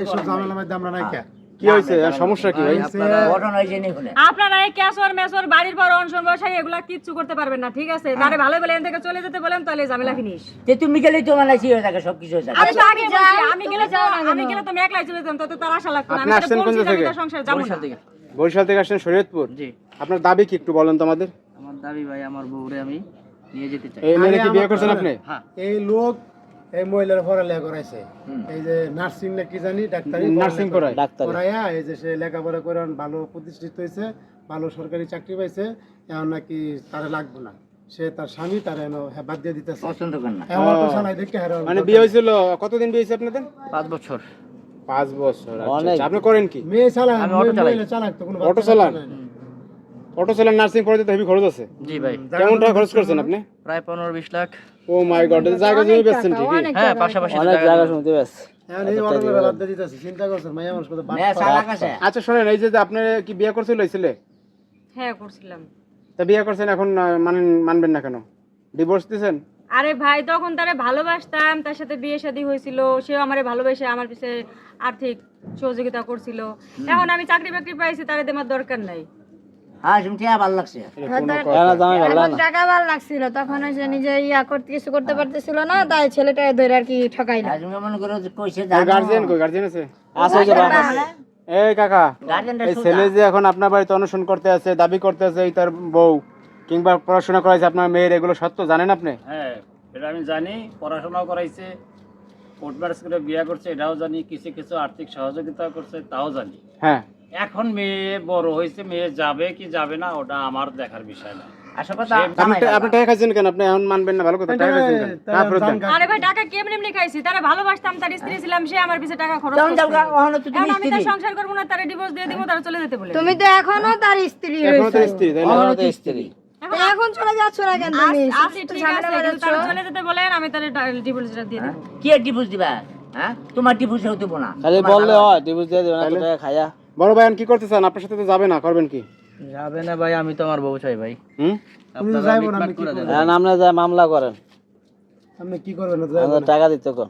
এসব ঝামেলার মধ্যে আমরা নাই কে কি হয়েছে সমস্যা কি ভাই? আপনারা এই ক্যাশর মেসর বাড়ির পর অনশন বসাই এগুলা কিচ্ছু করতে পারবেন না, ঠিক আছে? তারে ভালো বলে এখান থেকে চলে যেতে বলেন, তাহলে ঝামেলা ফিনিশ। তে তুমি গেলেই তো মানাইছি হয়ে থাকে সবকিছু হয়ে থাকে। আমি তো আগে বলছি, আমি গেলে তো একলাই চলে যেতাম, তাতে তার আশা লাগতো না। আমি তো বলছি যে আমি তার সংসার যাব না। বরিশাল থেকে আসছেন শরীয়তপুর? জি। আপনার দাবি কি একটু বলেন তো আমাদের। আমার দাবি ভাই, আমার বউরে আমি নিয়ে যেতে চাই। এই মেয়ে কি বিয়ে করছেন আপনি? হ্যাঁ। এই লোক এই মহিলার পড়ালেখা করাইছে, এই যে নার্সিং না কি জানি ডাক্তারি নার্সিং করায়? করাইয়া এই যে সে লেখাপড়া করে ভালো প্রতিষ্ঠিত হয়েছে, ভালো সরকারি চাকরি পাইছে, এখন নাকি তারে লাগবে না, সে তার স্বামী তারে বাদ দিয়ে দিতেছে। পছন্দ করেন না। অটো চালাই দেখে হারান। মানে বিয়ে হয়েছিল কতদিন বিয়ে হয়েছে আপনাদের? 5 বছর। 5 বছর। আচ্ছা, আপনি করেন কি? মেয়ে চালায়, আমি অটো চালাই। মহিলা চালাক তো কোনো অটো চালান? অটো চালান, নার্সিং পড়াতে তো হেভি খরচ আছে। জি ভাই, কেমন টাকা খরচ করছেন আপনি? প্রায় 15-20 লাখ। ও মাই গড, জায়গা জমি বেচছেন ঠিকই? হ্যাঁ, পাশাপাশি অনেক জায়গা শুনতে পাচ্ছি। এখন এই অটো বাদ দিয়ে দিতেছে। চিন্তা করছেন মাইয়া মানুষ কত মেয়ে চালাক আছে। আচ্ছা শুনেন, এই যে আপনি কি বিয়ে করছিল এই ছেলে? হ্যাঁ করছিলাম। তা বিয়ে করছেন, এখন মানবেন না কেন? ডিভোর্স দিবেন? আরে ভাই, তখন তারে ভালোবাসতাম, তার সাথে বিয়ে শাদী হয়েছিল, সেও আমারে ভালোবেসে আমার পিছে আর্থিক সহযোগিতা করছিল। এখন আমি চাকরি বাকরি পাইছি, তারে দেওয়ার দরকার নাই। হ্যাঁ শুনতে ভালো লাগছে। টাকা ভালো লাগছিল, তখন ওই যে নিজে কিছু করতে পারতেছিল না, তাই ছেলেটা ধরে আর কি ঠকাইলো। আর তুমি মনে করো যে কইছে গার্জিয়ান কই? গার্জিয়ান আছে? আছে যে বাবা। এই কাকা, গার্জিয়ানটা এই ছেলে যে এখন আপনার বাড়িতে অনশন করতে আছে, দাবি করতে আছে এই তার বউ কিংবা পড়াশোনা করাইছে আপনার মেয়ের, এগুলো সত্য জানেন আপনি? হ্যাঁ, এটা আমি জানি। পড়াশোনাও করাইছে, কোর্ট ম্যারেজ করে বিয়ে করছে, এটাও জানি। কিছু কিছু আর্থিক সহযোগিতা করছে, তাও জানি। হ্যাঁ। এখন মেয়ে বড় হয়েছে, মেয়ে যাবে কি যাবে না ওটা আমার দেখার বিষয় না। আসল কথা আপনি টাকা খাইছেন কেন? আপনি এখন মানবেন না, ভালো কথা। টাকা খাইছেন কেন? টাকা ফেরত দেন। আরে ভাই, টাকা কেমনে এমনি খাইছি? তারে ভালোবাসতাম, তার স্ত্রী ছিলাম, সে আমার পিছে টাকা খরচ তখন যাও করছে। ওখানে তো তুমি এখন আমি তার স্ত্রী। সংসার করব না, তারে ডিভোর্স দিয়ে দিব, তারে চলে যেতে বলে। তুমি তো এখনো তার স্ত্রী এখনো তো রয়েছে, স্ত্রী, তাই না? এখনো তো স্ত্রী। এখন চলে যাচ্ছ না কেন তুমি? আসি, ঠিক আছে, কিন্তু তারে চলে যেতে বলেন, আমি তারে ডিভোর্সটা দিয়ে দিব। কি ডিভোর্স দিবা? হ্যাঁ, তোমার ডিভোর্স হতে দেব না। খালি বললে হয় ডিভোর্স দিয়ে দিবেন, এত টাকা খায়া। বড় ভাই কি করতে চান? আপনার সাথে তো যাবে না, করবেন কি? যাবে না ভাই, আমি তো আমার বউ চাই ভাই। হুম? আপনারা যাইবো না, মিটমাট আমি কি করে দেন। করব? এখন আপনি যা মামলা করেন, আপনি কি করবেন? আমাদের টাকা দিতে কর।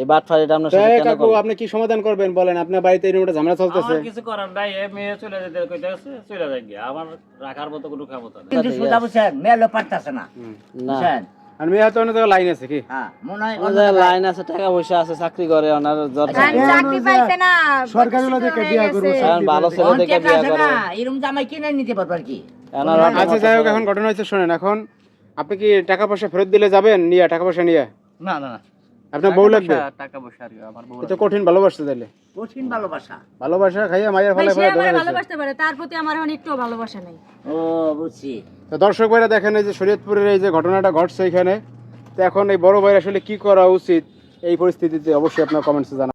এই বাটফারিটা আপনার সাথে তাই কেন কাকু, করবেন? আপনি কি সমাধান করবেন বলেন? আপনার বাড়িতে এরকম একটা ঝামেলা চলতেছে। আমার কিছু করার নাই। এ মেয়ে চলে যেতে কইতে আছে, চলে যায় গিয়া। আমার রাখার মতো কোনো ক্ষমতা নেই। কিন্তু সুদা বুঝছেন মেয়ে লোক পারতাছে না। না, বুঝছেন? আর মেয়ে হয়তো অন্য জায়গায় লাইন আছে কি? হ্যাঁ, মনে হয় আমাদের লাইন আছে, টাকা পয়সা আছে, চাকরি করে, ওনার দরকার। চাকরি পাইছে না, সরকারি লোকে বিয়ে করবো, এখন ভালো ছেলে দেখে বিয়ে আছে করে। না, এরকম জামাই কিনে নিতে পারবার কি? ওনার আচ্ছা যাই হোক, এখন ঘটনা হয়েছে শোনেন। এখন আপনি কি টাকা পয়সা ফেরত দিলে যাবেন নিয়ে? টাকা পয়সা নিয়ে না না না, আপনার বউ লাগবে? টাকা পয়সা আর কি, আমার বউ এটা কঠিন ভালোবাসতে তাইলে কঠিন ভালোবাসা। ভালোবাসা খাইয়া মায়ের ভাই, ফলে সে ফলে আমারে ধরে ভালোবাসতে পারে, তার প্রতি আমার এখন একটু ভালোবাসা নাই। ও বুঝছি। তো দর্শক ভাইরা দেখেন, এই যে শরীয়তপুরের এই যে ঘটনাটা ঘটছে এখানে, তো এখন এই বড় ভাই আসলে কি করা উচিত এই পরিস্থিতিতে অবশ্যই আপনার কমেন্টসে জানান।